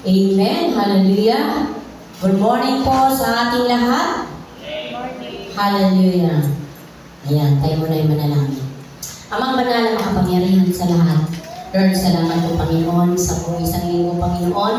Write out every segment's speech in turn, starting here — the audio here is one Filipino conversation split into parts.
Amen. Hallelujah. Good morning po sa ating lahat. Good morning. Hallelujah. Ayan, tayo muna yung manalangin. Amang banal na makapangyarihan sa lahat. Lord, salamat po Panginoon sa buong isang linggo, Panginoon,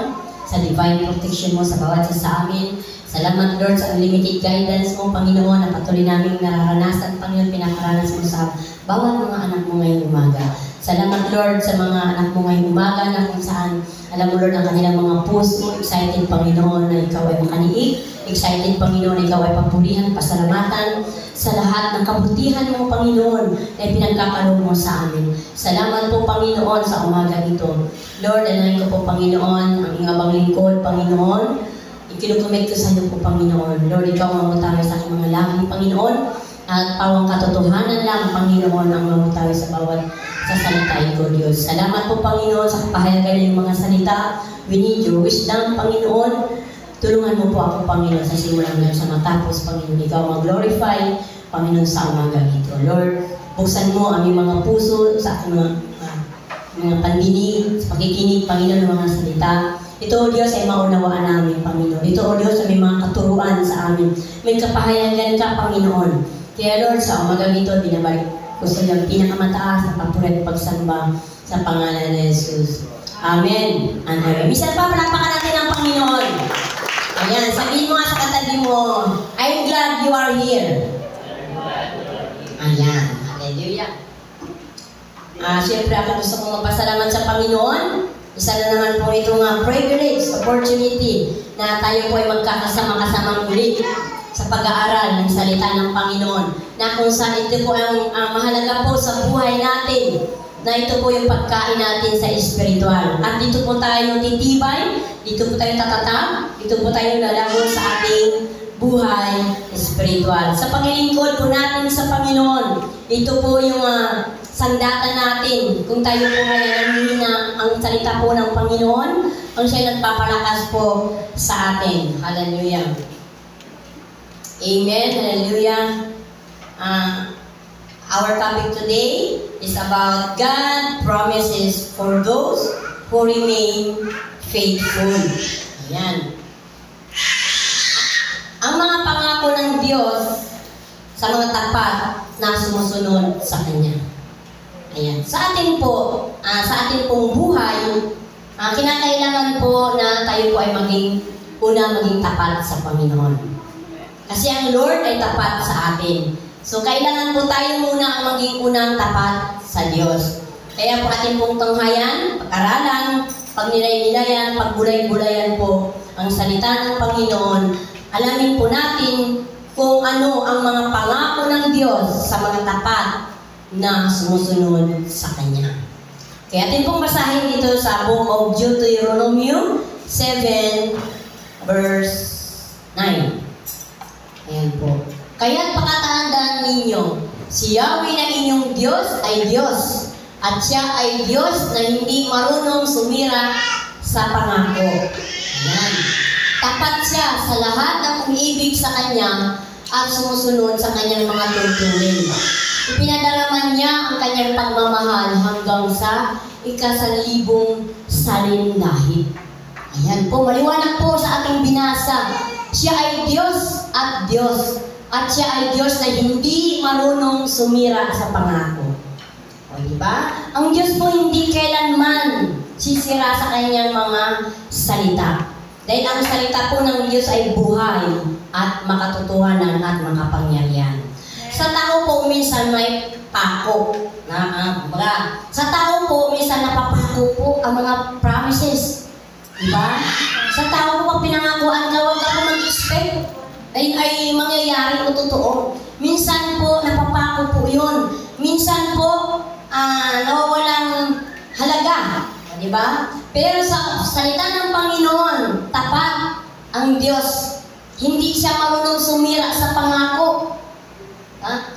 sa divine protection mo sa bawat isa sa amin. Salamat Lord sa unlimited guidance mo, Panginoon, na patuloy namin nararanasan, Panginoon, pinakaranas mo sa bawat mga anak mo ngayong umaga. Salamat Lord sa mga anak mo ngayong umaga na kung saan, alam mo Lord, ang kanilang mga puso, excited Panginoon na ikaw ay makaniig, excited Panginoon na ikaw ay papurihan, pasalamatan sa lahat ng kabutihan mo Panginoon na pinagkakaloob mo sa amin. Salamat po Panginoon sa umaga ito. Lord, alayin ko po Panginoon, ang ingabang lingkod Panginoon, ikinukumit ko sa iyo po Panginoon. Lord, ikaw ang mamutawi sa aking mga labi Panginoon, at pawang katotohanan lang Panginoon ang mamutawi sa bawat sasalita ko Diyos. Salamat po Panginoon sa kapahayagan ng mga salita. We need your wisdom Panginoon. Tulungan mo po ako Panginoon sa simulang ngayon sa matapos Panginoon. Ikaw mag-glorify Panginoon sa umaga ito. Lord, buksan mo ang aming mga puso sa aking mga pandinig, sa pakikinig Panginoon ng mga salita. Ito o Diyos ay maunawaan namin Panginoon. Ito o Diyos ay may mga katuruan sa amin. May kapahayagan ka Panginoon. Kaya Lord, sa umaga ito, binabalik ko sa iyo ang pinakamataas na papurit pagsamba sa pangalan ni Jesus. Amen and amen. Minsan pa, palakpakan natin ang Panginoon. Ayan, sabihin mo nga sa katabi mo, I'm glad you are here. Ayan, hallelujah. Siyempre ako gusto kong magpasalamat sa Panginoon. Isa na naman po itong privilege, opportunity na tayo po ay magkakasama-kasamang muli sa pag-aaral ng salita ng Panginoon, na kung saan ito po ang mahalaga po sa buhay natin, na ito po yung pagkain natin sa espiritual. At dito po tayo titibay, dito po tayo tatatag, dito po tayo lalago sa ating buhay espiritual. Sa paglilingkod po natin sa Panginoon, ito po yung sandata natin. Kung tayo po ay nanghihina ang salita po ng Panginoon, ang siya nagpapalakas po sa atin. Hallelujah. Amen. Hallelujah. Our topic today is about God promises for those who remain faithful. Ayan. Ang mga pangako ng Diyos sa mga tapat na sumusunod sa Kanya. Ayan. Sa atin pong buhay, kinakailangan po na tayo po ay maging tapat sa Panginoon. Kasi ang Lord ay tapat sa atin. So, kailangan po tayo muna ang maging unang tapat sa Diyos. Kaya po atin pong tunghayan, pag-aralan, pagnilay-nilayan, pagbulay-bulayan po ang salita ng Panginoon. Alamin po natin kung ano ang mga pangako ng Diyos sa mga tapat na sumusunod sa Kanya. Kaya atin pong basahin dito sa Book of Deuteronomy 7 verse 9. Ayan po. Kaya't pakatandaan ninyo, si Yahweh na inyong Diyos ay Diyos, at siya ay Diyos na hindi marunong sumira sa pangako. Ayan. Tapat siya sa lahat ng umiibig sa Kanya at sumusunod sa Kanyang mga tuntunin. Ipinadalaman niya ang Kanyang pagmamahal hanggang sa 1,000 salinlahit. Ayan po, maliwanag po sa ating binasa. Siya ay Diyos at Diyos. At siya ay Diyos na hindi marunong sumira sa pangako. O diba? Ang Diyos po hindi kailanman sisira sa Kanyang mga salita. Dahil ang salita po ng Diyos ay buhay at makatotohanan at makapangyarihan. Sa tao po minsan may pako. Sa tao po minsan napapako po ang mga promises. Diba? Sa tao po pag pinangakuan ka, huwag ka po mag-expect ay mangyayari o totoo. Minsan po napapako po yun. Minsan po nawawalang halaga. Diba? Pero sa salita ng Panginoon, tapat ang Diyos. Hindi siya marunong sumira sa pangako.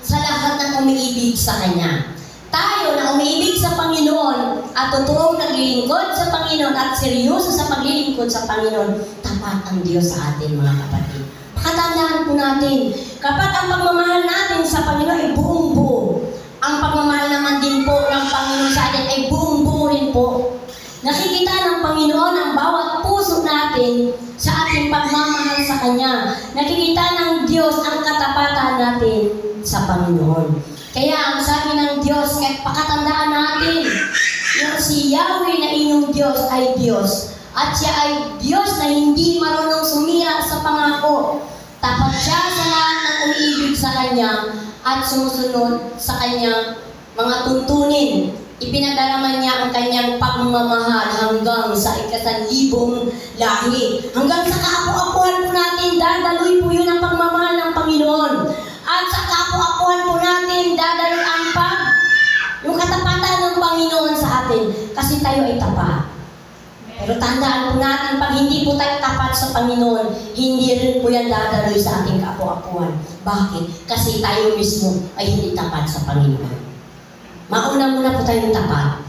Sa lahat ng umiibig sa Kanya. Tayo na umiibig sa Panginoon at totoong naglilingkod sa Panginoon at seryoso sa paglilingkod sa Panginoon, tapat ang Diyos sa atin mga kapatid. Pakatandaan po natin, kapag ang pagmamahal natin sa Panginoon ay buong-buo, ang pagmamahal naman din po ng Panginoon sa atin ay buong-buo rin po. Nakikita ng Panginoon ang bawat puso si Yahweh na inyong Diyos ay Diyos. At siya ay Diyos na hindi marunong sumira sa pangako. Tapat siya sa lahat ng umiibig sa Kanya at sumusunod sa Kanyang mga tuntunin. Ipinadalaman niya ang Kanyang pagmamahal hanggang sa 1,000 lahi. Hanggang sa kaapu-apuan po natin, dadaloy po yun ang pagmamahal ng Panginoon. At sa kaapu-apuan po natin, dadaloy ang yung katapatan ng Panginoon sa atin. Kasi tayo ay tapat. Pero tandaan po natin, pag hindi po tayo tapat sa Panginoon, hindi rin po yan dadaloy sa ating kaapu-apuan. Bakit? Kasi tayo mismo ay hindi tapat sa Panginoon. Mauna muna po tayong tapat.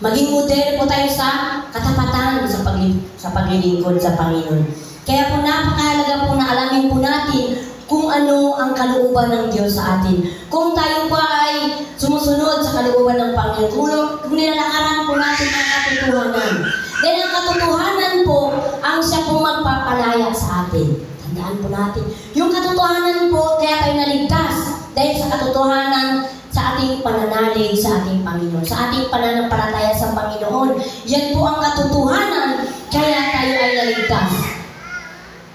Maging model po tayo sa katapatan sa paglilingkod sa Panginoon. Kaya po napakahalaga po na alamin po natin kung ano ang kalooban ng Diyos sa atin. Kung tayo po ay sumusunod sa kalooban ng Panginoon, kung nilalakaran po natin ang katotohanan. Dahil ang katotohanan po ang siya po magpapalaya sa atin. Tandaan po natin. Yung katotohanan po, kaya tayo naligtas. Dahil sa katotohanan sa ating pananalig sa ating Panginoon, sa ating pananampalataya sa Panginoon. Yan po ang katotohanan, kaya tayo ay naligtas.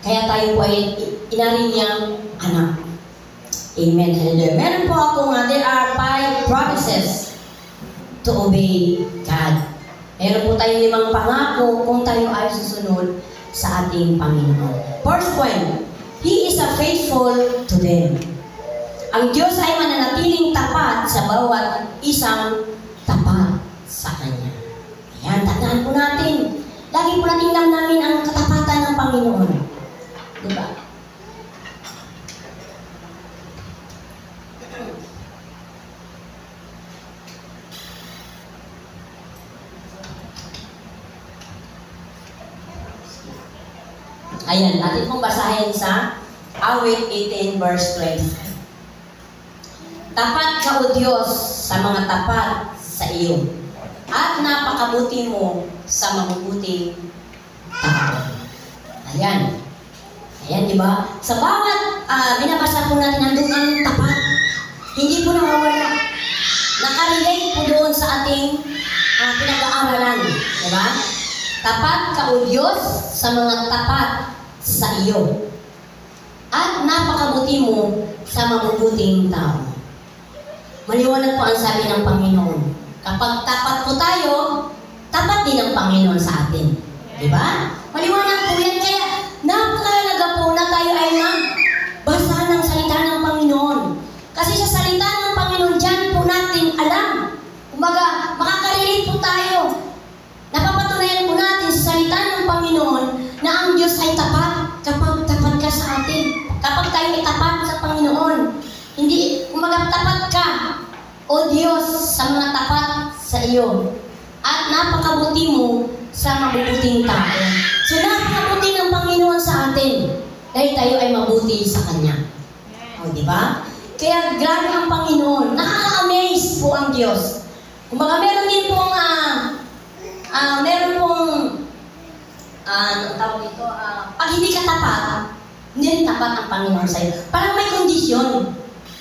Kaya tayo po ay inarin niyang anak. Amen. Hallelujah. Meron po akong, there are 5 promises to obey God. Meron po tayong 5 pangako kung tayo ay susunod sa ating Panginoon. First point, He is a faithful to them. Ang Diyos ay mananatiling tapat sa bawat isang tapat sa Kanya. Ayan, tandaan po natin. Lagi po natin namin ang katapatan ng Panginoon. Diba? Ayan, natin pong basahin sa Awit 18 verse 20. Tapat ka o Diyos sa mga tapat sa iyo, at napakabuti mo sa mabubuting tao. Ayan. Ayan, di ba? Sa bawat binabasa po natin, nandun ang tapat. Hindi po nawawala. Nakarelate po doon sa ating pinag-aaralan. Di ba? Tapat ka o Diyos sa mga tapat sa iyo, at napakabuti mo sa mabubuting tao. Maliwanag po ang sabi ng Panginoon. Kapag tapat po tayo, tapat din ang Panginoon sa atin. Di ba? Maliwanag po yan. Kaya napakahalaga po na tayo ay magbasa ng salita ng Panginoon. Kasi sa salita ng Panginoon, dyan po natin alam. Kumbaga, makakarelate po tayo. Napapatunayan po natin sa salita ng Panginoon na ang Diyos ay tapat kapag tapat ka sa atin. Kapag tayo ay tapat sa Panginoon. Hindi, kumbaga tapat ka, o Diyos, sa mga tapat sa iyo. At napakabuti mo sa mabubuting tao. So napakabuti ng Panginoon sa atin. Dahil tayo ay mabuti sa Kanya. O, di ba? Kaya grabe ang Panginoon. Nakaka-amaze po ang Diyos. Kumbaga meron din pong, tawag ito, pag hindi ka tapat, hindi rin tapat ang Panginoon sa iyo. Parang may kondisyon.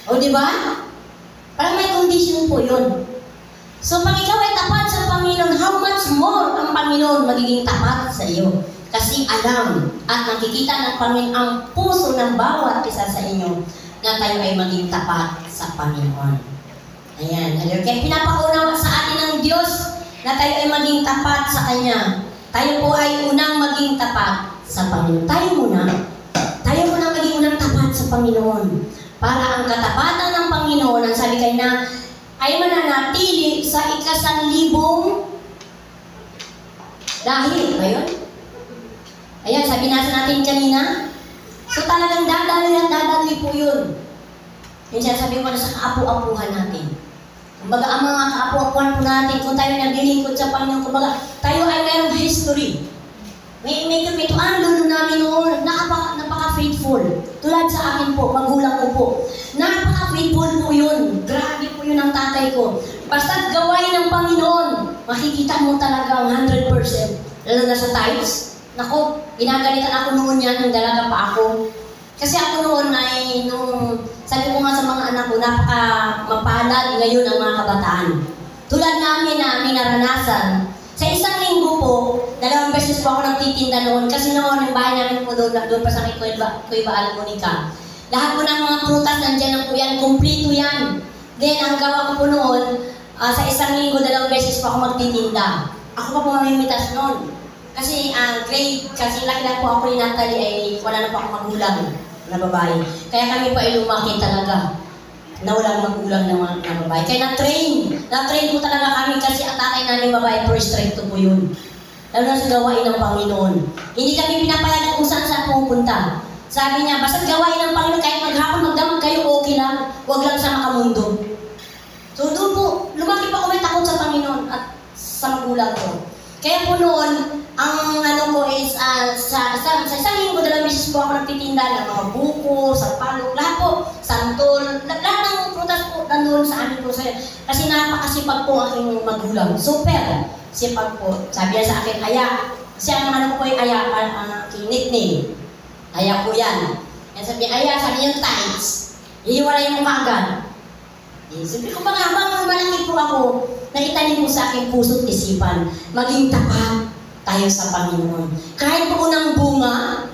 O, di ba? Parang may condition po yun. So, pag ikaw ay tapat sa Panginoon, how much more ang Panginoon magiging tapat sa iyo? Kasi alam at nakikita ng Panginoon ang puso ng bawat isa sa inyo na tayo ay maging tapat sa Panginoon. Ayan. Kaya pinapaunawa sa atin ng Diyos na tayo ay maging tapat sa Kanya. Tayo po ay unang maging tapat sa Panginoon. Tayo muna maging unang tapat sa Panginoon. Para ang katapatan ng Panginoon, ang sabi kayo na, ay mananatili sa 1,000 lahi. Ayun? Ayan, sabi natin kanina. So talagang dadaloy po yun. Yung sabi ko na sa kaapu-apuhan natin. Kumbaga, ang mga kaapu-apuhan po natin, kung tayo naglilingkod sa Panginoon, kumbaga, tayo ay mayroong history. May kapituan, lolo namin noon, napaka-faithful. Tulad sa akin po, magulang ko po. Napaka-faithful po yun. Grabe po yun ang tatay ko. Basta gawain ng Panginoon, makikita mo talaga ang 100%. Lalo na sa tithes. Nako, ginagalitan ako noon yan, nung dalaga pa ako. Kasi ako noon ay, sabi ko nga sa mga anak ko, napaka-mapalad ngayon ang mga kabataan. Tulad namin na minaranasan Sa isang linggo po, 2 beses po ako nagtitinda noon. Kasi noon, yung bahay namin po doon pa sa Cueva Almonica. Lahat po ng mga prutas, nandiyan lang po yan, kumplito yan. Then, ang gawa ko po noon, sa isang linggo, 2 beses po ako magtitinda. Ako pa po mamimitas noon. Kasi grade, kasi laki lang po ako ni Natalie ay wala na po ako magulang na babae. Kaya kami po ay lumaki talaga na walang magulang na babae. Kaya na-train po talaga kami kasi ang tatay namin babae, first strike to po yun. Lalo na sa gawain ng Panginoon. Hindi kami pinapayagan kung saan pupunta. Sabi niya, basta gawain ng Panginoon, kahit maghapon, magdamag kayo, okay lang. Huwag lang sa makamundo. So doon po, lumaki pa ako may takot sa Panginoon at sa magulang ko. Kaya po noon, ang ano ko is, sa isang linggo, 2 beses po ako nagtitinda ng mga buko, sampalok, lahat po, santol, lahat ng prutas po nandun sa amin po. Kasi napakasipag po aking magulang. Super sipag po. Sabi niya sa akin, Aya, kasi ang ano ko po ay Aya, nickname. Aya po yan. Yan sabi, Aya, sabi niya tights. Iiwalay mo kaagad. Sabi ko, mga habang malaki po ako, naitanim mo sa aking puso't isipan, maging tapat tayo sa Panginoon. Kahit po unang bunga,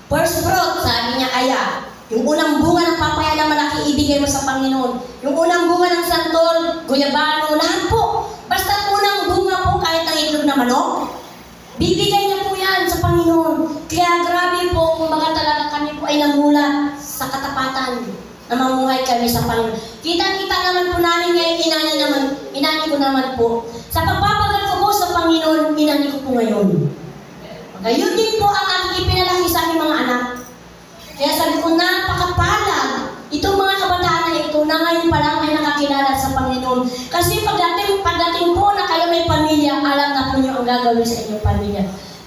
first fruit, sabi niya, Aya, yung unang bunga ng papaya na malaki, ibigay mo sa Panginoon. Yung unang bunga ng santol, guyabano, lahat po. Basta unang bunga po, kahit ang itlog na manok, bibigay niya po yan sa Panginoon. Kaya grabe po, kung baga talaga kami po ay namulat sa katapatan na mamuhay kami sa Panginoon. Kita-kita naman po namin ngayon, inani ko naman po. Sa pagpapagal ko po sa Panginoon, inani ko po ngayon. Ngayon din po ang aking ipinalaki sa aming mga anak. Kaya sabi ko, napakapalad. Itong mga kabataan na ito na ngayon pa lang ay nakakilala sa Panginoon. Kasi pagdating po na kayo may pamilya, alam na po niyo ang gagawin sa inyong pamilya.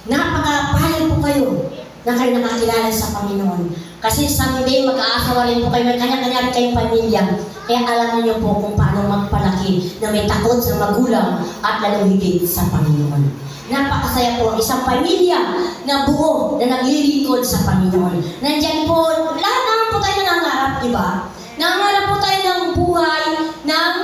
Napakapalad po kayo na kayo nakakilala sa Panginoon. Kasi someday mag-aasawa rin po kayo, may kanya-kanya rin kayong pamilya. Kaya alam niyo po kung paano magpalaki na may takot sa magulang at lalong higit sa Panginoon. Napakasaya po ang isang pamilya na buo na naglilingkod sa Panginoon. Nandyan po, lahat naman po tayo nangangarap, di ba? Nangangarap po tayo ng buhay ng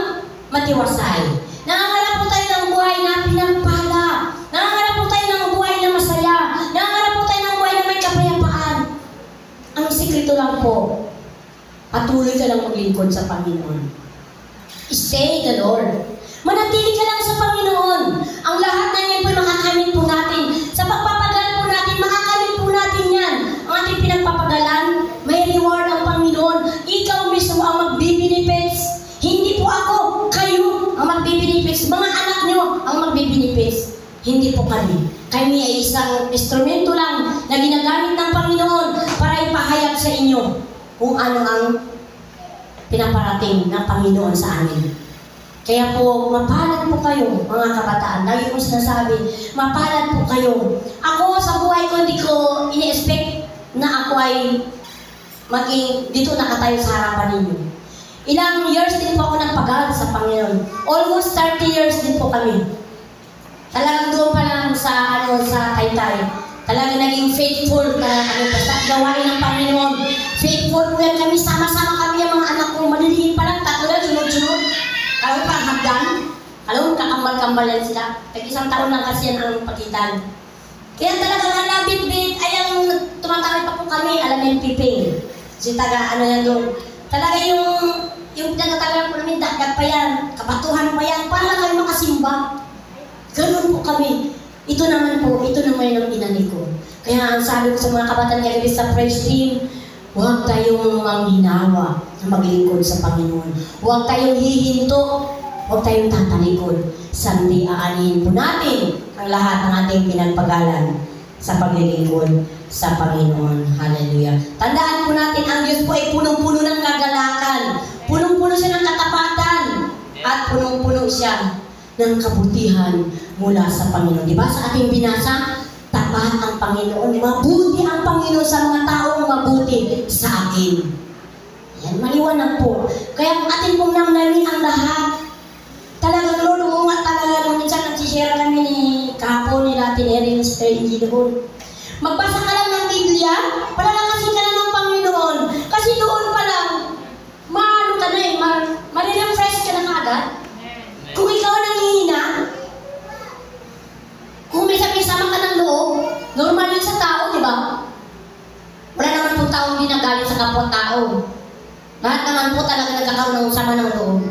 matiwasay. Nangangarap po tayo ng buhay na pinagpala. Nangangarap po tayo ng buhay na masaya. Nangangarap po tayo ng buhay na may kapayapaan. Ang sikreto lang po, patuloy ka lang maglingkod sa Panginoon. Stay the Lord. Manatili ka lang sa Panginoon. Ang lahat na yan po makakamit po natin. Sa pagpapagalan po natin, makakamit po natin yan. Ang ating pinagpapagalan, may reward ang Panginoon. Ikaw mismo ang magbibinifits. Hindi po ako, kayo ang magbibinifits. Mga anak nyo ang magbibinifits. Hindi po kami. Kami ay isang instrumento lang na ginagamit ng Panginoon para ipahayag sa inyo kung ano ang pinaparating ng Panginoon sa amin. Kaya po, mapalad po kayo, mga kabataan. Lagi ko sinasabi, mapalad po kayo. Ako, sa buhay ko, hindi ko ini-expect na ako ay maging dito nakatayo sa harapan ninyo. Ilang years din po ako nagpagal sa Panginoon. Almost 30 years din po kami. Talagang doon pa lang sa Taytay. Talagang naging faithful talaga kami basta gawain ng Panginoon. Faithful po yan kami, sama-sama kami ang mga anak ko. Maliliit pa lang, tatlo yan, sunod-sunod. Kami parang hagdan. Alam mo, kakambal-kambal yan sila. Tag-isang taon lang kasi yan ang pagitan. Kaya talagang halabit-bit, ay ang tumatawid pa po kami, alam yung piping. Kasi ano yan doon. Talaga yung pinagtatagal po namin, dagat pa yan, kabatuhan pa yan, para lang kami makasimba. Ganun po kami. Ito naman yung inani ko. Kaya ang sabi ko sa mga kabataan kagabi sa praise team, huwag tayong manghinawa na maglingkod sa Panginoon. Huwag tayong hihinto, huwag tayong tatalikod. Someday aanihin po natin ang lahat ng ating pinagpagalan sa paglilingkod sa Panginoon. Hallelujah. Tandaan po natin, ang Diyos po ay punong-puno ng kagalakan. Punong-puno siya ng katapatan. At punong-puno siya ng kabutihan mula sa Panginoon. Diba sa ating binasa, tapat ang Panginoon. Mabuti ang Panginoon sa mga taong mabuti sa akin. Yan, maliwanag po. Kaya kung atin pong namnamin ang lahat, talagang lolo nga talaga nung minsan nagsishare kami ni kahapon ni Latin Erin sa English doon. Magbasa ka lang ng Biblia, palalakasin ka lang ng Panginoon. Kasi doon pa lang, marirefresh ka na kaagad. Kung ikaw nangihina, hindi nagaling sa kapwa-tao. Lahat naman po talaga nagkakaroon ng sama ng loob.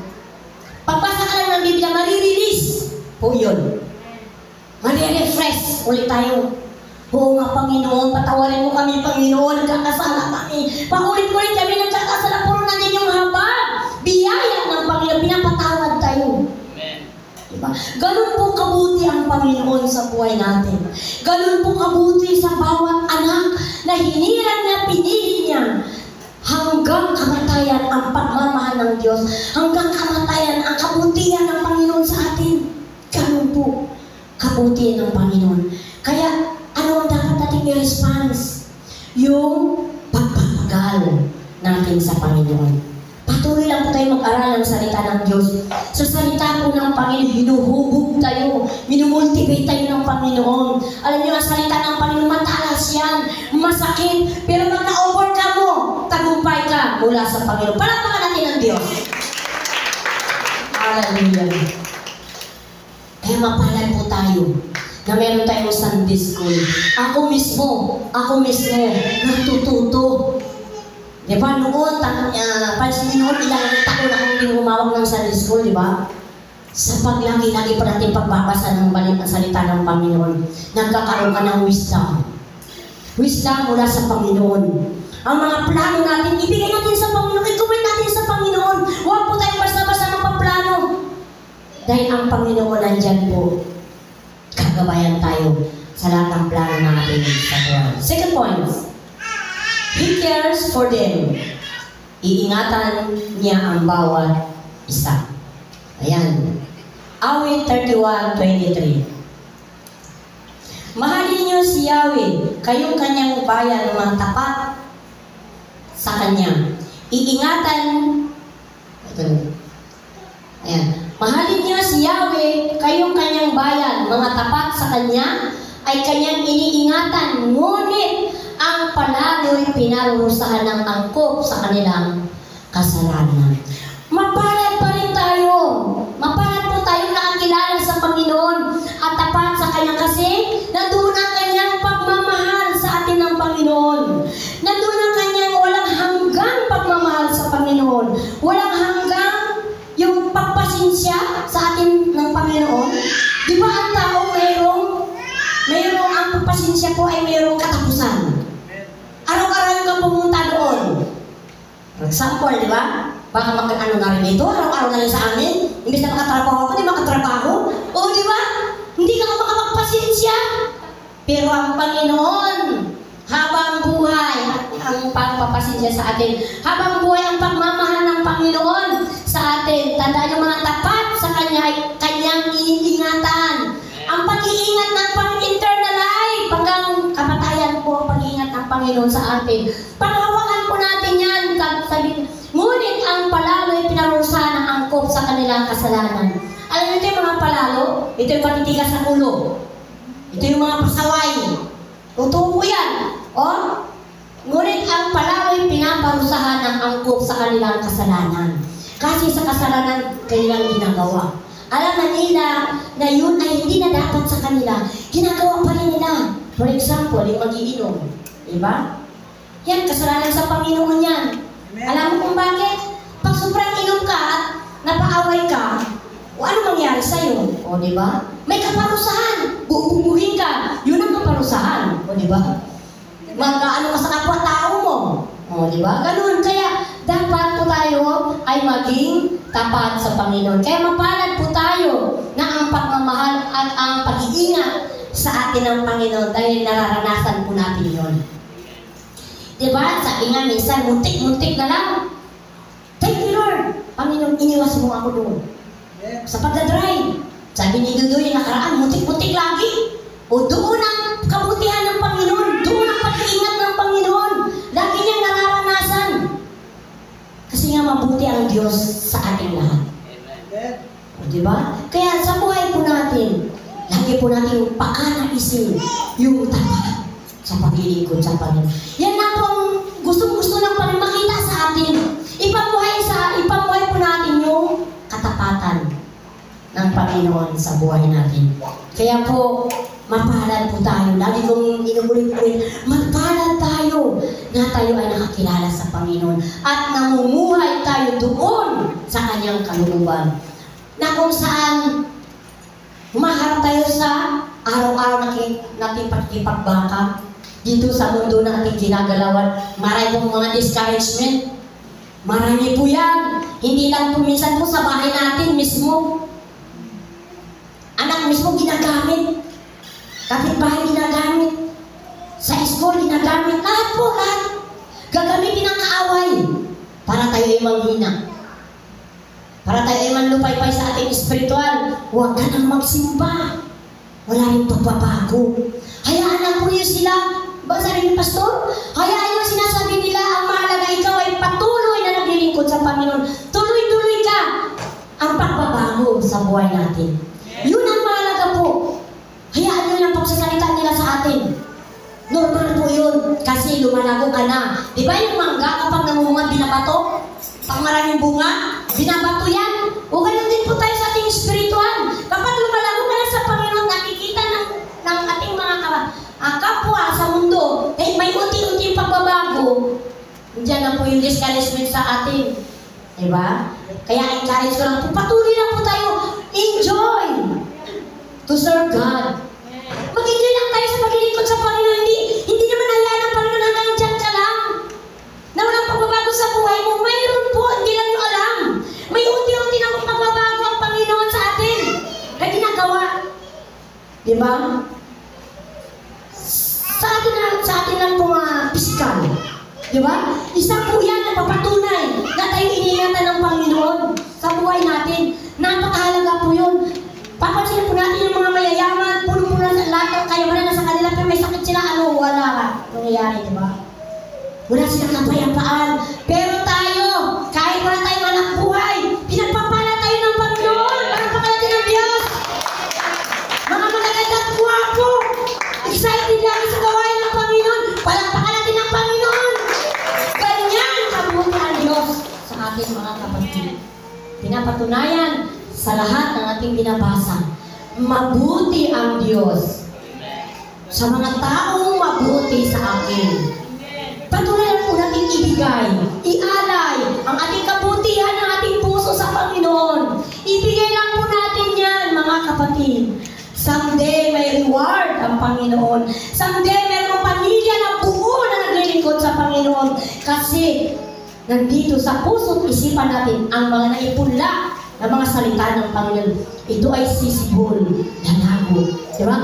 Pagbasa ka lang ng Biblia, marirelease po yun. Marirefresh ulit tayo. Oo nga, Panginoon, patawarin mo kami, Panginoon, nagkakasala kami. Paulit-ulit kami nagkakasala, puro na din yung habang biyaya ng Panginoon, pinapatawad tayo. Amen. Diba? Ganun po kabuti ang Panginoon sa buhay natin. Ganun po kabuti sa bawat anak na hinirang na pinili niya. Hanggang kamatayan ang pagmamahal ng Diyos. Hanggang kamatayan ang kabutihan ng Panginoon sa atin. Ganun po kabutihan ng Panginoon. Kaya, ano ang dapat nating i-response? Yung pagpapagal natin sa Panginoon. Patuloy lang po tayo mag-aral ng salita ng Diyos. Sa salita po ng Panginoon, hinuhubog tayo, minumultivate tayo ng Panginoon. Alam niyo, ang salita ng Panginoon, matalas yan, masakit, pero pag na-overcome mo, tagumpay ka mula sa Panginoon. Palakpakan natin ang Diyos. Hallelujah. Kaya mapalad po tayo na meron tayong Sunday school. Ako mismo, natututo. Diba, noon, pansin noon, ilang taon akong hindi humawak ng Sunday school, diba? Sa paglagi-lagi pa natin pagbabasa ng balik ng salita ng Panginoon, nagkakaroon ka ng wisdom. Wisdom mula sa Panginoon. Ang mga plano natin, ibigay natin sa Panginoon, i-commit natin sa Panginoon. Huwag po tayo basta-basta magpaplano. Dahil ang Panginoon nandyan po. Kagabayan tayo sa lahat ng plano natin sa buhay. Second point, He cares for them. Iingatan niya ang bawat isa. Ayan. Awit 31:23. Mahalin niyo si Yahweh, kayong kanyang bayan ng mga tapat sa kanya. Iingatan, ito. Ayan. Mahalin niyo si Yahweh, kayong kanyang bayan, mga tapat sa kanya, ay kanyang iniingatan, ngunit ang palalo'y pinarurusahan ng angkop sa kanilang kasalanan. Mapalad pa rin tayo. Mapalad po tayo nakakilala sa Panginoon at tapat sa Kanya kasi nandun ang Kanyang pagmamahal sa atin ng Panginoon. Nandun ang Kanyang walang hanggang pagmamahal sa Panginoon. Walang hanggang yung pagpasensya sa atin ng Panginoon. Di ba ang tao mayroong ang pagpasensya po ay mayroong katapusan. Araw-araw kang pumunta doon. For example, di ba? Baka mag-ano na rin ito, araw-araw na rin sa amin. Imbis na makatrabaho ako, di makatrabaho. O, di ba? Hindi ka makapagpasensya. Pero ang Panginoon, habang buhay, ang pagpapasensya sa atin, habang buhay ang pagmamahal ng Panginoon sa atin, tandaan yung mga tapat sa Kanya ay Kanyang iniingatan. Ang pag-iingat ng pang-internal life, hanggang kamatayan po ang pag-iingat ng Panginoon sa atin. Panghawakan po natin yan. Ngunit ang palalo ay pinarusahan ng angkop sa kanilang kasalanan. Alam niyo ito yung mga palalo? Ito yung patitigas sa ulo. Ito yung mga pasaway. Totoo po yan. O? Ngunit ang palalo ay pinaparusahan ng angkop sa kanilang kasalanan. Kasi sa kasalanan kanilang ginagawa. Alam na nila na yun ay hindi na dapat sa kanila. Ginagawa pa rin nila. For example, yung mag-iinom. Diba? Yan, kasalanan sa Panginoon yan. Amen. Alam mo kung bakit? Pag sobrang inom ka at napaaway ka, o ano mangyari sa'yo? O diba? May kaparusahan. Bubuhin ka. Yun ang kaparusahan. O diba? Mag-ano ka sa kapwa-tao mo. O diba? Ganun. Kaya dapat po tayo ay maging tapat sa Panginoon. Kaya mapalad po tayo na ang pagmamahal at ang pag-iingat sa atin ng Panginoon dahil nararanasan po natin yun. Diba? Sabi nga minsan, muntik-muntik na lang. Thank you, Lord. Panginoon, iniwas mo ako doon. Sa pagdadrive. Sabi ni Dudoy, nakaraan, muntik-muntik lagi. O doon ang kabutihan ng Panginoon. Doon ang pag-iingat ng Panginoon. Lagi niyang nararanasan. Kasi nga mabuti ang Diyos sa ating lahat. O, diba? Kaya sa buhay po natin, lagi po natin pakanaisin yung tapat sa paglilingkod sa Panginoon. Yan na po ang gustong-gusto ng Panginoon makita sa atin. Ipamuhay po natin yung katapatan ng Panginoon sa buhay natin. Kaya po, mapalad po tayo. Lagi kong inuulit-ulit, mapalad tayo na tayo ay nakakilala sa Panginoon at namumuhay tayo doon sa Kanyang kalooban. Na kung saan humaharap tayo sa araw-araw natin pakikipagbaka dito sa mundo na ating ginagalawan. Marami pong mga discouragement. Marami po yan. Hindi lang po minsan po sa bahay natin mismo. Anak mismo ginagamit. Kapitbahay ginagamit. Sa school ginagamit. Lahat po, lahat. Gagamitin ang kaaway para tayo ay manghina. Para tayo ay manlupay-pay sa ating espiritual. Huwag ka nang magsimba. Wala rin pagbabago. Hayaan lang po yun sila. Basta rin yung pastor, hayaan yung sinasabi nila, ang mahalaga ikaw ay patuloy na naglilingkod sa Panginoon. Tuloy-tuloy ka ang pagbabago sa buhay natin. Yun ang mahalaga po. Hayaan nyo lang pagsasalita nila sa atin. Normal po yun kasi lumalago ka na. Di ba yung mangga kapag namumunga binabato? Pag maraming bunga, binabato yan. O ganun din po tayo sa ating spiritual. Kapag lumalago ka na sa Panginoon, nakikita ng ating mga kapwa sa mundo, eh may unti-unti pagbabago. Diyan na po yung discouragement sa atin. Diba? Kaya encourage ko lang po, patuloy lang po tayo. Enjoy to serve God. Mag-enjoy lang tayo sa paglilingkod sa Panginoon. Hindi naman hayaan ng Panginoon hanggang dyan ka lang. Na walang pagbabago sa buhay mo. Mayroon po, hindi lang nyo alam. May unti-unti na pong pagbabago ang Panginoon sa atin. Na ginagawa. Diba? Sa atin lang po pisikal. Di ba? Isa po yan na papatunay na tayo iniingatan ng Panginoon sa buhay natin. Napakahalaga po yun. Papansin po natin yung mga mayayaman, puno na sa lahat ng kayamanan na sa kanila, pero may sakit sila, wala ka. Nangyayari, di ba? Wala silang kapayapaan. Pero tayo, kahit wala tayong anak buhay, pinagpapala tayo ng Panginoon. Pagpapala natin ng Diyos. Mga magaganda at guwapo. Excited lang sa gawain ng Panginoon. Palakpakan natin ng Panginoon. Ganyan kabuti ang Diyos sa ating mga kapatid. Pinapatunayan sa lahat ng ating binabasa. Mabuti ang Diyos sa mga taong mabuti sa akin. Patuloy lang po natin ibigay, ialay ang ating kabutihan ng ating puso sa Panginoon. Ibigay lang po natin yan, mga kapatid. Someday may reward ang Panginoon. Someday mayroong pamilya na buo na naglilingkod sa Panginoon. Kasi nandito sa puso't isipan natin ang mga naipunla na mga salita ng Panginoon. Ito ay sisibol, lalago. Diba?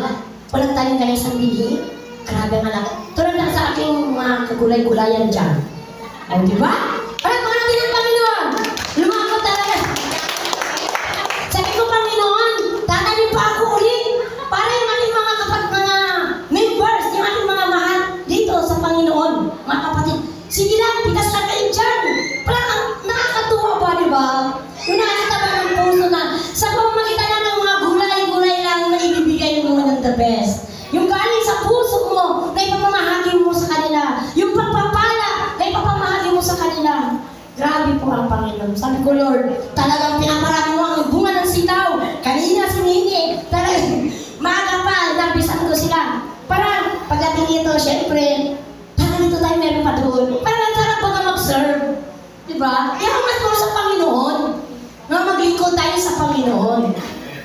Walang taling kaya sa bili. Grabe nga lang. Tulad lang sa aking mga kagulay-gulayan dyan. O diba? Parang mga natin ang Panginoon. Lumakot talaga. Sabi ko, Panginoon, tatanim pa ako ulit. Para yung ating mga members, yung ating mga mahal dito sa Panginoon, mga kapatid. Sige lang, pitas lang kayo dyan. Parang nakakatuwa ba, di ba? Yung nakakita ba ng puso na sa pamamagitan na ng mga gulay-gulay lang na ibibigay mo ng the best. Yung galing sa puso mo, na ipapamahagi mo sa kanila. Yung pagpapala, na ipapamahagi mo sa kanila. Grabe po ang Panginoon. Sabi ko, Lord, talagang pinaparami mo ang bunga ng sitaw. Kanina si Nini, talagang maaga pa, nabisan ko sila. Parang pagdating nito, syempre, parang dito tayo meron pa doon. Parang sarap ba na mag-serve? Diba? Kaya mas mo sa Panginoon. Na maglingkod tayo sa Panginoon.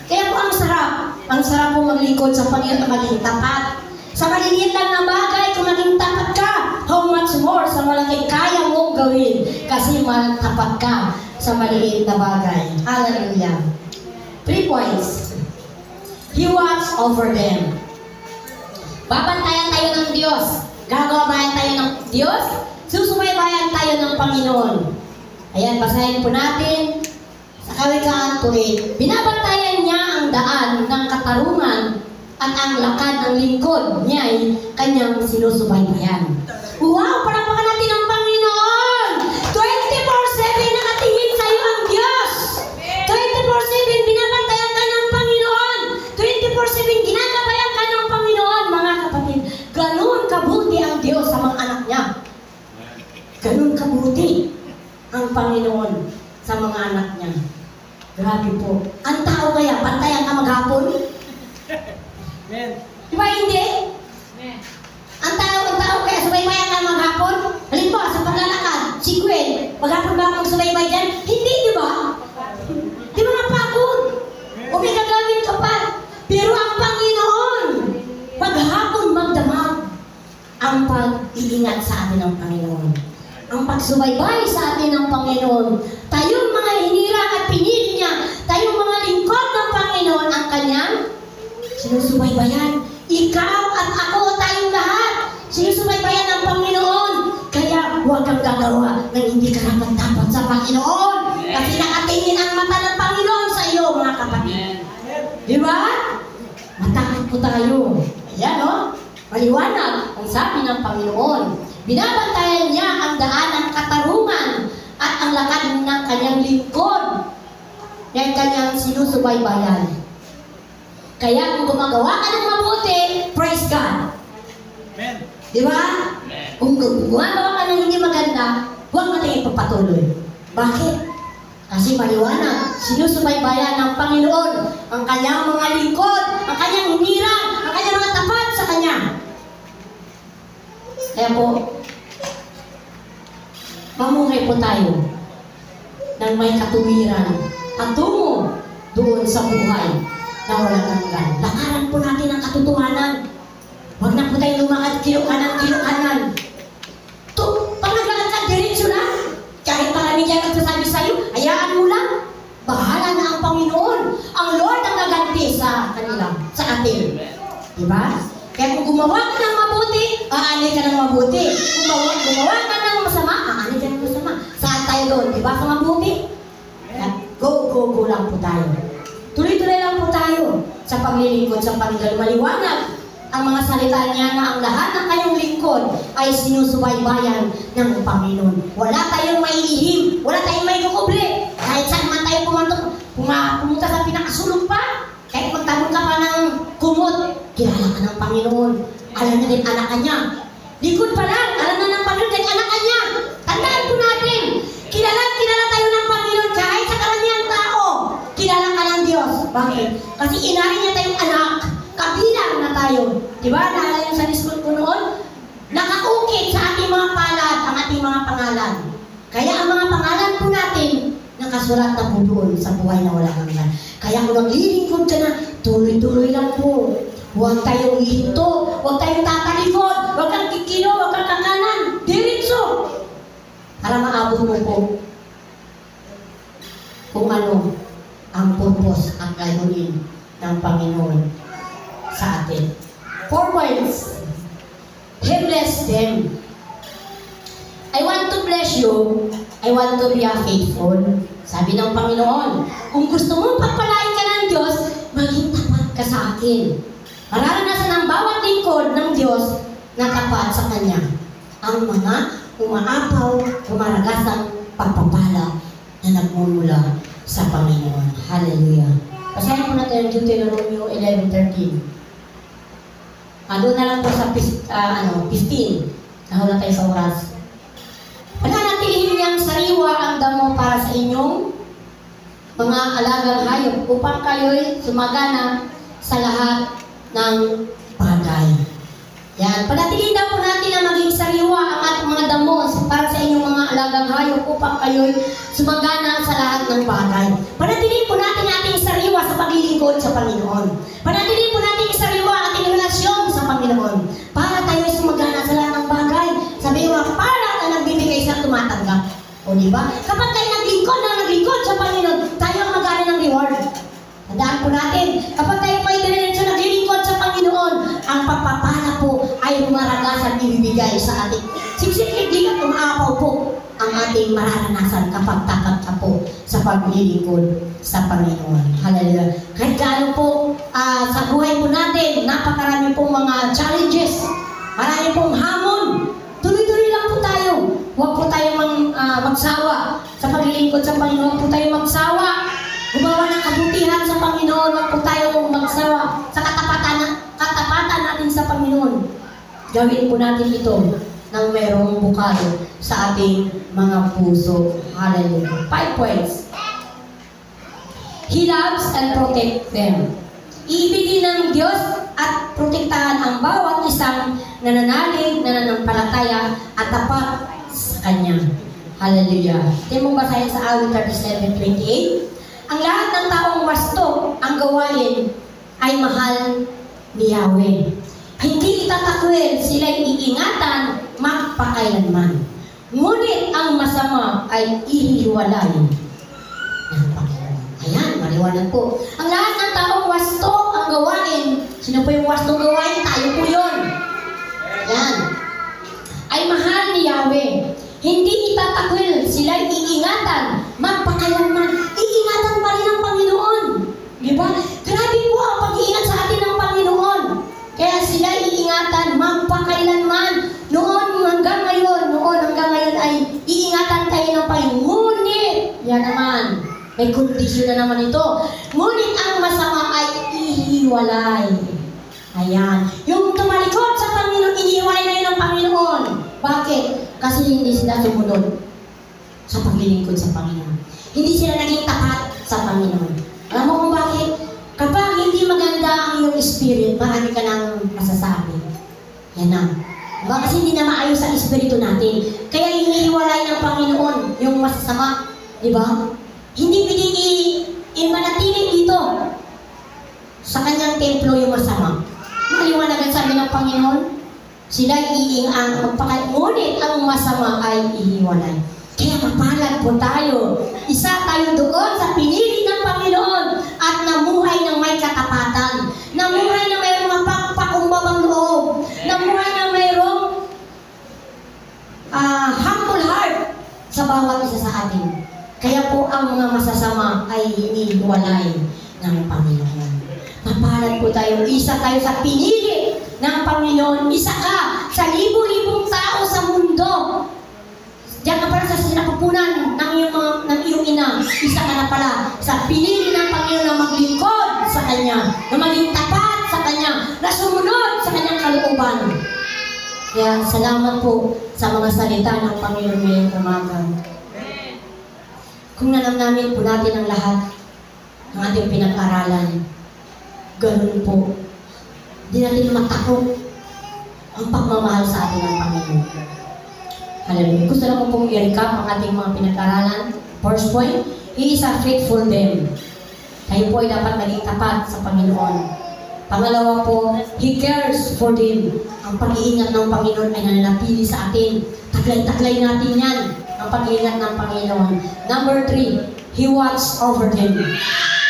Kaya po ang sarap. Ang sarap po maglingkod sa Panginoon na maging tapat. Sa maliliit lang na bagay, kung maging tapat ka, how much more sa malaki kaya mong gawin. Kasi tapat ka sa maliliit na bagay. Hallelujah. 3 points. He watched over them. Babantayan tayo ng Diyos. Gagawabayan tayo ng Diyos. Susubaybayan tayo ng Panginoon. Ayan, basahin po natin sa Kawikaan 2:8. Binabantayan niya ang daan ng katarungan at ang lakad ng lingkod niya ay kanyang sinusubaybayan. Wow! Palakpakan natin ang Panginoon! 24/7 nakatingin sa iyo ang Diyos! 24/7 binabantayan ka ng Panginoon! 24/7 ginagabayan ka ng Panginoon, mga kapatid. Ganun kabuti ang Diyos sa mga anak niya. Ganun kabuti ang Panginoon sa mga anak niya. Grabe po. Ang tao kaya, bantayan ka maghapon? Amen. Di ba hindi? Amen. Ang tao kaya, subaybayan ka maghapon? magsubaybay dyan? Hindi, di ba? Di ba napagod? O may gagawin ka pa. Pero ang Panginoon, paghapon magdamag, ang pag-iingat sa atin ng Panginoon. Ang pagsubaybay sa atin ng Panginoon. Tayong mga hinirang at pinili niya, tayong mga lingkod ng Panginoon, ang kanyang sinusubaybayan. Ikaw at ako, tayong lahat, sinusubaybayan ng Panginoon. Kaya huwag kang gagawa ng hindi karapat-dapat sa Panginoon. Kasi nakatingin ang mata ng Panginoon sa iyo, mga kapatid. Di ba? Matakot po tayo. Ayan, no? Maliwanag ang sabi ng Panginoon. Binabantayan niya ang daan ng katarungan at ang lakad ng kanyang lingkod. Yan kanyang sinusubaybayan. Kaya kung gumagawa ka ng mabuti, praise God. Amen. Di ba? Kung gumagawa ka ng hindi maganda, huwag natin ipagpatuloy. Bakit? Kasi maliwanag, sinusubaybayan ng Panginoon ang kanyang mga lingkod, ang kanyang hinirang, ang kanyang mga tapat sa kanya. Kaya po, mamuhay po tayo ng may katuwiran at tungo doon sa buhay na walang hanggan. Lakaran po natin ang katotohanan. Huwag na po tayo lumakad kilo-kanan. Pag naglakad ka, diretso lang. Kahit marami dyan nagsasabi sa'yo, hayaan mo lang. Bahala na ang Panginoon. Ang Lord ang gaganti sa kanila, sa atin. Diba? Kaya kung gumawa ka ng mabuti, aanay ka ng mabuti. Kung gumawa ka ng masama, aanay ka ng masama. Saan tayo doon? Diba sa mabuti? Go lang po tayo. Tuloy-tuloy lang po tayo sa paglilingkod sa Panginoon. Maliwanag ang mga salita niya na ang lahat ng kanyang lingkod ay sinusubaybayan ng Panginoon. Wala tayong mailihim, wala tayong may kukuble. Kahit saan man tayo pumunta sa pinakasulong pa, kahit magtabon ka pa ng kumot, kilala ka ng Panginoon. Alam na din anak ka niya. Likod pa lang, alam na ng Panginoon din anak ka niya. Tandaan po natin, kilala tayo ng Panginoon kahit sa karamihang tao. Kilala ka ng Diyos. Bakit? Kasi inari niya tayong anak. Kabilang na tayo. Diba? Naalala yung sa diskul ko noon? Nakaukit sa ating mga palad ang ating mga pangalan. Kaya ang mga pangalan po natin nakasulat na po doon sa buhay na walang hanggan. Kaya kung naglilingkod ka na, tuloy-tuloy lang po. Huwag tayong ihinto, huwag tayong tatalikod, huwag kang kikilo, huwag kang kakanan. Diretso! Para maabot mo po kung ano ang purpose at layunin ng Panginoon sa atin. 4 words. He blessed them. I want to bless you. I want to be faithful. Sabi ng Panginoon, kung gusto mong pagpalain ka ng Diyos, maging tapat ka sa akin. Mararanasan ng bawat lingkod ng Diyos na tapat sa Kanya. Ang mga umaapaw, umaragasang pagpapala na nagmumula sa Panginoon. Hallelujah. Basahin po natin yung Deuteronomy 11:13. Doon na lang po sa 15. Nahula tayo sa oras. Pananatilihin niyang sariwa ang damo para sa inyong mga alagang hayop upang kayo'y sumagana sa lahat ng bagay. Yan. Panatilihin daw po natin na maging sariwa ang ating mga damo para sa inyong mga alagang hayop upang kayo'y sumagana sa lahat ng bagay. Panatilihin po natin ating sariwa sa paglilingkod sa Panginoon. Panatilihin po natin sariwa ang ating relasyon sa Panginoon para tayo sumagana sa lahat ng bagay. Sabi mo, para na nagbibigay sa tumatanggap. O diba? Kapag tayo naglingkod sa Panginoon, tayo ang mag-ari ng reward. Tandaan po natin, kapag tayo pa diretso naglilingkod sa Panginoon, ang pagpapala po ay maranasan ibibigay sa ating siksik-liglig at umaapaw po ang ating mararanasan kapag tapat ka po sa paglilingkod sa Panginoon. Hallelujah. Kahit gaano po sa buhay po natin, napakarami pong mga challenges, marami pong hamon. Tuloy-tuloy lang po tayo. Huwag po tayong magsawa sa paglilingkod sa Panginoon. Huwag po tayong magsawa. Gumawa ng kabutihan sa Panginoon. Huwag po tayong magsawa sa katapatan natin sa Panginoon. Gawin po natin ito ng mayroong bukal sa ating mga puso. Hallelujah. 5 points. He loves and protects them. Iibigin ng Diyos at protektahan ang bawat isang nananalig, nananampalataya at tapat sa Kanya. Hallelujah. Ito mong basahin sa awit 37:28. Ang lahat ng taong wasto ang gawain ay mahal ni Yahweh. Hindi itatakwil, sila'y iingatan magpakailanman. Ngunit ang masama ay ihiwalay ng Panginoon. Ayan, maliwanag po. Ang lahat ng taong wasto ang gawain. Sino po yung wastong gawain? Tayo po yun. Ayan. Ay mahal ni Yahweh. Hindi itatakwil, sila'y iingatan magpakailanman. Iingatan pa rin ng Panginoon. Di ba? Grabe po ang pag-iingat sa atin ng Panginoon. Kaya sila iingatan magpakailanman. Noon hanggang ngayon ay iingatan tayo ng Panginoon. Ngunit, yan naman, may kondisyon na naman ito. Ngunit ang masama ay ihiwalay. Ayan. Yung tumalikod sa Panginoon, inihiwalay na yun ng Panginoon. Bakit? Kasi hindi sila sumunod sa paglilingkod sa Panginoon. Hindi sila naging tapat sa Panginoon. Alam mo kung bakit? Kapag hindi maganda ang iyong spirit, marami ka nang masasabi. Yan na. Diba? Kasi hindi na maayos ang espiritu natin. Kaya inihiwalay ng Panginoon yung masasama. Diba? Hindi pwedeng i-manatiling dito sa kanyang templo yung masama. Maliwanag ang sabi ng Panginoon, sila iingang magpakailanman. Ngunit ang masama ay ihiwalay. Kaya mapalad po tayo. Isa tayo doon sa pinili ng Panginoon at namuhay ng may katapatan. Namuhay na mayroong mapagpakumbabang loob. Namuhay na mayroong humble heart sa bawat isa sa atin. Kaya po ang mga masasama ay iniwalay ng Panginoon. Mapalad po tayo. Isa tayo sa pinili ng Panginoon. Isa ka sa libo-libong tao sa mundo. Diyan ka pala sa sinapupunan ng iyong ina. Isa ka na pala sa pinili ng Panginoon na maglingkod sa Kanya, na maging tapat sa Kanya, na sumunod sa Kanyang kalooban. Kaya salamat po sa mga salita ng Panginoon ngayong umaga. Kung namin po natin ang lahat ng ating pinag-aralan, ganun po. Hindi natin matakot ang pagmamahal sa atin ng Panginoon. Hallelujah. Gusto lang ko pong i-recap ang ating mga pinag-aralan. First point, He is a faithful them. Tayo po ay dapat maging tapat sa Panginoon. Pangalawa po, He cares for them. Ang pag-iingat ng Panginoon ay nananatili sa atin. Taglay-taglay natin yan, ang pag-iingat ng Panginoon. Number 3, He watches over them.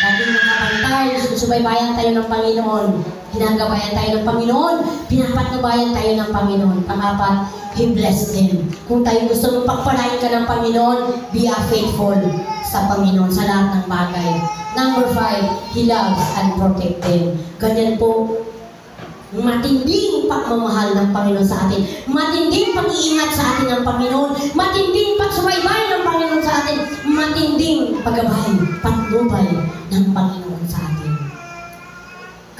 Laging nakapantay, susubaybayan tayo ng Panginoon. Ginagabayan tayo ng Panginoon. Pinapatnubayan tayo ng Panginoon. Pang-apat, He blessed them. Kung tayo gusto mong pagpalain ka ng Panginoon, be faithful sa Panginoon sa lahat ng bagay. Number 5, He loves and protect them. Ganyan po, matinding pagmamahal ng Panginoon sa atin. Matinding pag-iingat sa atin ng Panginoon. Matinding pagsubaybay ng Panginoon sa atin. Matinding paggabay, patnubay ng Panginoon sa atin.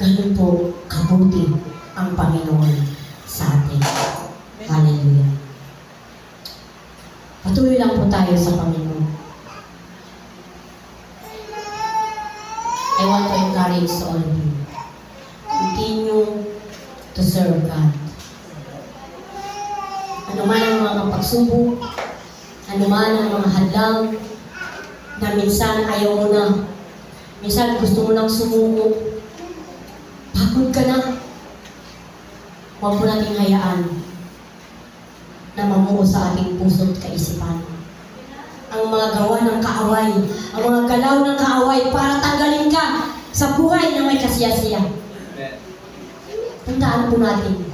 Ganun po kabuti ang Panginoon sa atin. Hallelujah. Patuloy lang po tayo sa Panginoon. I want to encourage all of you. Continue to serve God. Ano man ang mga pagsubok, ano man ang mga hadlang, na minsan ayaw mo na, minsan gusto mo nang sumuko, pagod ka na, huwag mo nating hayaan na mamuo sa ating puso at kaisipan. Ang mga gawa ng kaaway, ang mga galaw ng kaaway para tanggalin ka sa buhay na may kasiyasiya. Tandaan po natin,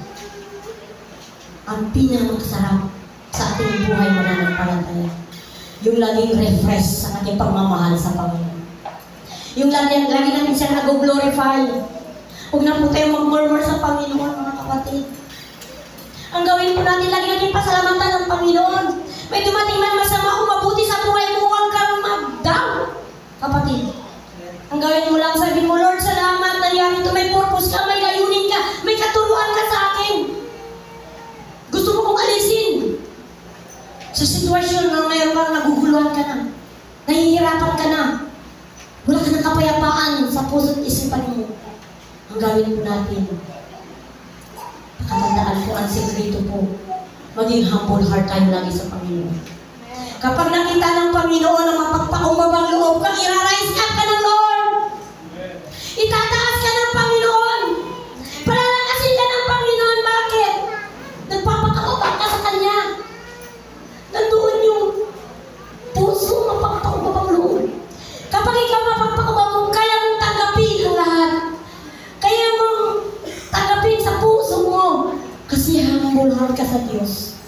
ang pinakamasarap sa ating buhay mananampalataya, yung laging refresh sa ating pagmamahal sa Panginoon. Yung lagi natin siya nag-glorify. Huwag na po tayo mag-murmur sa Panginoon, mga kapatid. Ang gawin po natin, lagi natin pasalamatan ng Panginoon. May dumating man masama o mabuti sa buhay mo, huwag kang mag-down, kapatid. Ang gawin mo lang, sabihin mo, Lord, salamat, nangyari ito, may purpose ka, may layunin ka, may katuluan ka sa akin. Gusto mo kong alisin sa sitwasyon na mayroon kang naguguluhan ka na, nahihirapan ka na, wala ka ng kapayapaan sa puso't isipan mo. Ang gawin po natin, pakatandaan po ang sekreto po, maging humble heart tayo lagi sa Panginoon. Kapag nakita ng Panginoon na mapagpakumbabang loob ka, irarise up ka ng Lord. Itataas ka ng Panginoon. Palalakasin ka ng Panginoon. Bakit? Nagpapakakabang ka sa Kanya. Nandoon yung puso mapagpakumbabang loob. Kapag ikaw mapagpakumbabang, kaya mong tanggapin ang lahat. Kaya mong tanggapin sa puso mo. Kasi humble heart ka sa Diyos.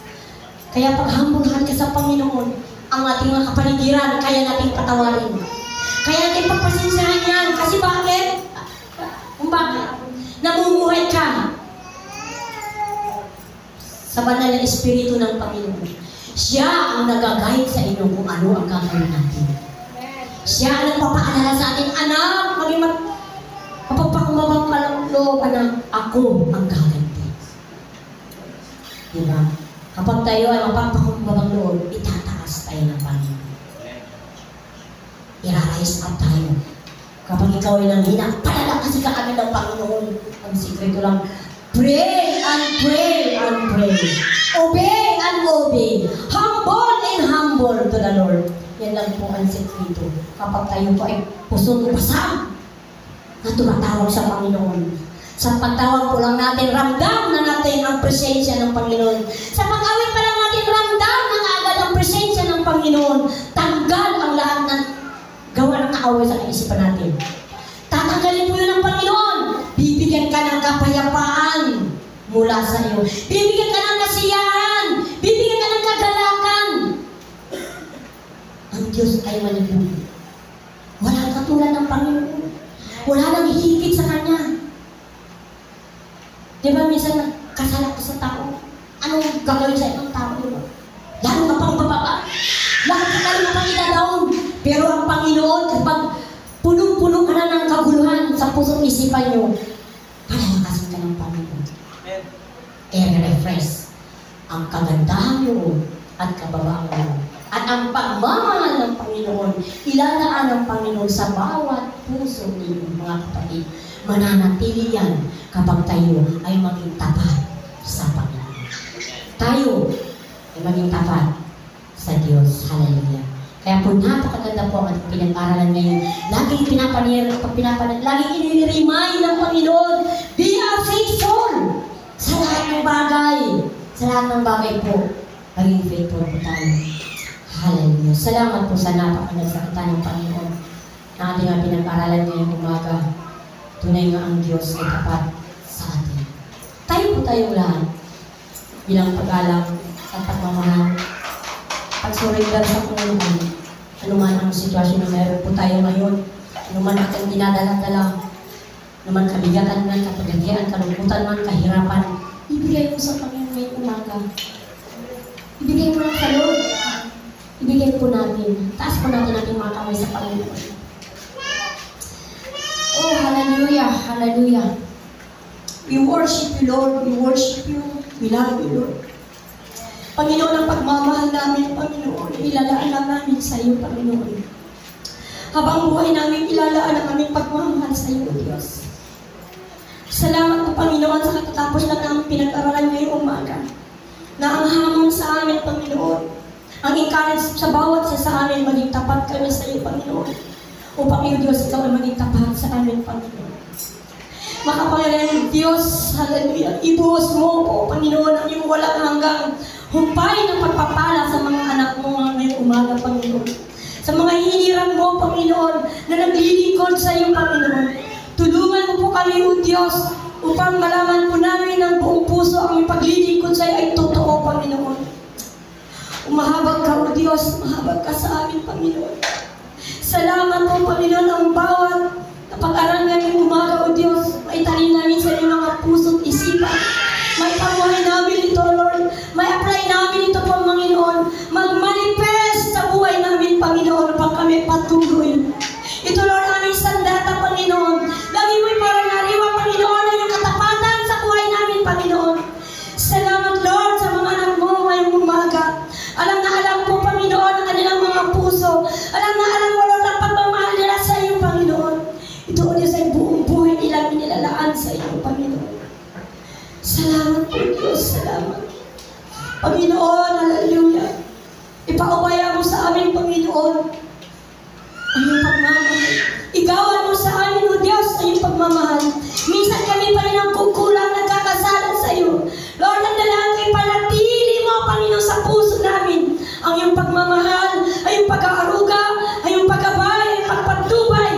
Kaya pag humble heart ka sa Panginoon, ang ating mga kapaligiran, kaya nating patawarin. Kaya natin pagpasensyahan yan. Kasi bakit? Kung bakit? Namumuhay ka sa banal na Espiritu ng Panginoon. Siya ang nag-guide sa inyo kung ano ang gagawin natin. Siya ang nagpapaalala sa atin, anak, maging mapagpakumbabang ka ng loob, anak, ako ang gaganti. Diba? Kapag tayo ay mapagpakumbabang loob, itataas tayo ng Panginoon. I-rise up tayo. Kapag ikaw ay nanghina, palalakasin ka kami ng Panginoon. Ang sikreto lang, pray and pray and pray. Obey and obey. Humble and humble to the Lord. Yan lang po ang sikreto. Kapag tayo po ay pusong upasang na tumatawag sa Panginoon. Sa pagtawag po lang natin, ramdam na natin ang presensya ng Panginoon. Sa pag-awit pa lang natin, ramdam na agad ang presensya ng Panginoon. Tanggal ang lahat ng gawa ng kaaway sa kaisipan natin. Tatanggalin po yun ng Panginoon. Bibigyan ka ng kapayapaan mula sa iyo. Bibigyan ka ng kasiyahan. Bibigyan ka ng kagalakan. Ang Diyos ay malibog. Walang katulad ng Panginoon. Wala nang hihigit sa Kanya. Di ba minsan kasala ka sa tao? Anong gagawin sa ibang tao? Diba? Lalo ka pang bababa. Lalo ka pang itadown. Pero ang Panginoon, kapag punong-puno ka na ng kaguluhan sa pusong isipan nyo, palalakasin ka ng Panginoon. I-refresh ang kagandahan nyo at kababaan nyo. At ang pagmamahal ng Panginoon, ilalaan ng Panginoon sa bawat puso ninyo, mga kapatid. Mananatili yan kapag tayo ay maging tapat sa Panginoon. Tayo ay maging tapat sa Diyos. Hallelujah. Kaya po napakaganda po ang pinag-aralan ngayon. Laging laging iniremind ng Panginoon, be faithful sa lahat ng bagay. Sa lahat ng bagay po, maging faithful po tayo. Hallelujah. Salamat po sa napakaganda ng Panginoon na ating pinag-aralan ngayong umaga. Tunay nga ang Diyos ay tapat sa atin. Tayo po tayong lahat bilang pag-alam at pagmamahal, pag-surrender sa Panginoon. Ano man ang sitwasyon na meron po tayo ngayon, ano man ating dinadala-dala, ano man kabigatan man, kapagandaan, kalungkutan man, kahirapan, ibigay mo sa Panginoon ngayong umaga. Ibigay mo lang sa Lord. Ibigay po natin. Taas po natin ating mga kamay sa Panginoon. Oh, hallelujah, hallelujah. We worship you, Lord. We worship you. We love you, Lord. Panginoon, ang pagmamahal namin, Panginoon, ilalaan lang namin sa iyo, Panginoon. Habang buhay namin, ilalaan ang aming pagmamahal sa iyo, Diyos. Salamat po, Panginoon, sa katatapos lang namin pinag-aralan ngayong umaga. Na ang hamon sa amin, Panginoon, ang encourage sa bawat isa sa amin, maging tapat kami sa iyo, Panginoon. Upang iyo, Diyos, ikaw na maging tapat sa amin, Panginoon. Makapangyarihan Diyos, hallelujah, ibuhos mo po, Panginoon, ang iyong walang hanggang humpay ng pagpapala sa mga anak mo ngayong umaga, Panginoon. Sa mga hinihiram mo, Panginoon, na naglilingkod sa iyo, Panginoon. Tulungan mo po kami, O Diyos, upang malaman po namin ng buong puso ang paglilingkod sa iyo ay totoo, Panginoon. Umahabag ka, O Diyos, umahabag ka sa amin, Panginoon. Salamat po, Panginoon, ang bawat napag-aral ngayong umaga, O Diyos, may tali namin sa iyong mga puso't isipan. May pamuhay namin ito, Lord. May apply namin ito po, Panginoon. Mag-manifest sa buhay namin, Panginoon, upang kami patuloy. Ito, Lord, aming sandata, Panginoon. Lagi mo'y parang nariwa, Panginoon, ang iyong katapatan sa buhay namin, Panginoon. Salamat, Lord, sa mga anak mo ngayong umaga. Alam na alam po, Panginoon, ang kanilang mga puso. Alam na alam mo, Lord, ang pagmamahal nila sa iyo, Panginoon. Ito, O Diyos, ay buong buhay nila inilalaan sa iyo, Panginoon. Salamat po, Diyos. Salamat. Panginoon, hallelujah. Ipaubaya mo ang iyong pagmamahal. Igawan mo sa amin, O Diyos, ang iyong pagmamahal. Minsan kami pa rin ang kukulang, nagkakasalan sa iyo. Lord, ang dalangin, panatili mo, Panginoon, sa puso namin ang iyong pagmamahal, ang iyong pag-aaruga, ang iyong paggabay, ang iyong pagpatubay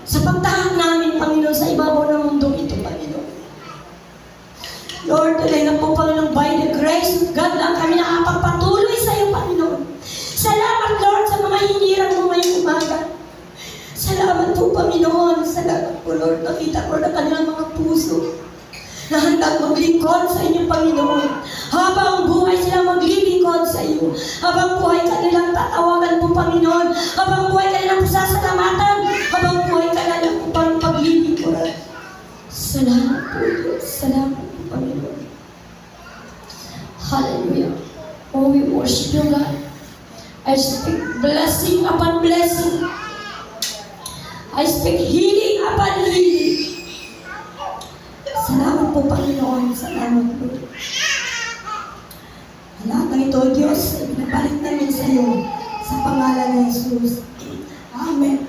sa pagtahan namin, Panginoon, sa ibabaw ng mundo ito, Panginoon. Lord, dahil na po, Panginoon, by the grace of God lang kami nakapagpatuloy sa iyo, Panginoon. Salamat, Lord, sa mga hinirang mo ngayong umaga. Salamat po, Panginoon. Salamat po, Lord. Nakita ko na kanilang mga puso na handang maglingkod sa inyong Panginoon. Habang buhay sila maglilingkod sa iyo. Habang buhay kanilang tatawagan po, Panginoon. Habang buhay kanilang sasalamatan. Habang buhay kanilang paglilingkod. Salamat po, Diyos. Salamat po, Panginoon. Hallelujah. Oh, we worship you, God. I speak blessing upon blessing. I speak healing upon healing. Salamat po, Panginoon. Salamat po. Lahat ng ito, Diyos, ay binabalik namin sa iyo sa pangalan ng Jesus. Amen.